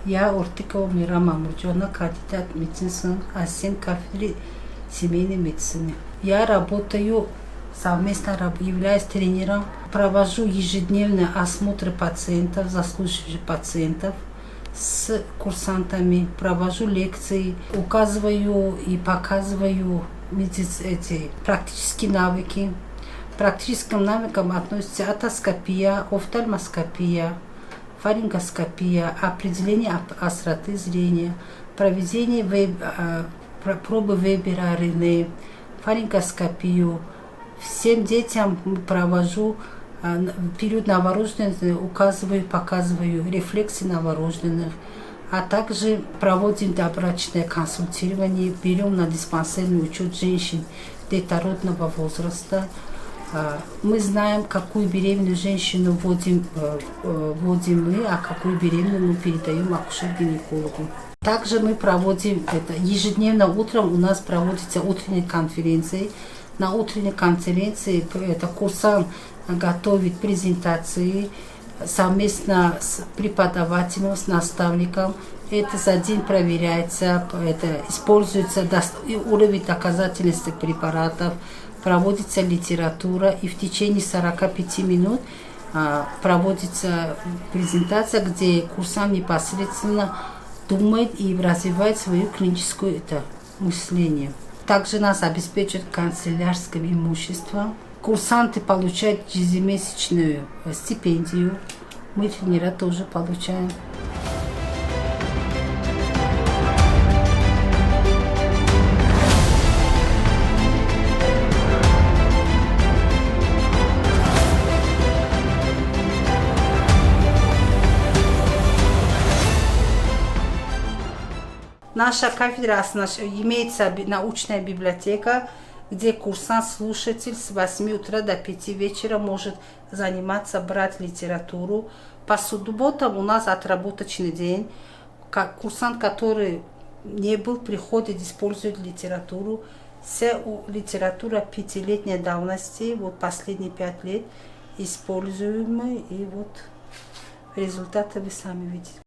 Я Ортикова Мира Мамурджона, кандидат медицинских ассистент кафедры семейной медицины. Я работаю совместно, являюсь тренером, провожу ежедневные осмотры пациентов, заслуживающих пациентов с курсантами, провожу лекции, указываю и показываю эти практические навыки. К практическим навыкам относятся отоскопия, офтальмоскопия, фарингоскопия, определение остроты зрения, проведение пробы Вебера, Рене, фарингоскопию. Всем детям провожу период новорожденных, указываю, показываю рефлексы новорожденных, а также проводим добрачное консультирование, берем на диспансерный учет женщин детородного возраста. Мы знаем, какую беременную женщину вводим мы, а какую беременную мы передаем акушер-гинекологу. Также мы проводим ежедневно утром у нас проводятся утренние конференции. На утренней конференции курсант готовит презентации совместно с преподавателем, с наставником. Это за день проверяется, используется уровень доказательности препаратов, проводится литература, и в течение 45 минут проводится презентация, где курсант непосредственно думает и развивает свое клиническое мышление. Также нас обеспечивает канцелярским имуществом. Курсанты получают ежемесячную стипендию. Мы, тренера, тоже получаем. Наша кафедра имеется научная библиотека, где курсант-слушатель с 8 утра до 5 вечера может заниматься, брать литературу. По субботам у нас отработочный день. Курсант, который не был, приходит, использует литературу. Вся литература 5-летней давности, вот последние 5 лет используем мы, и вот результаты вы сами видите.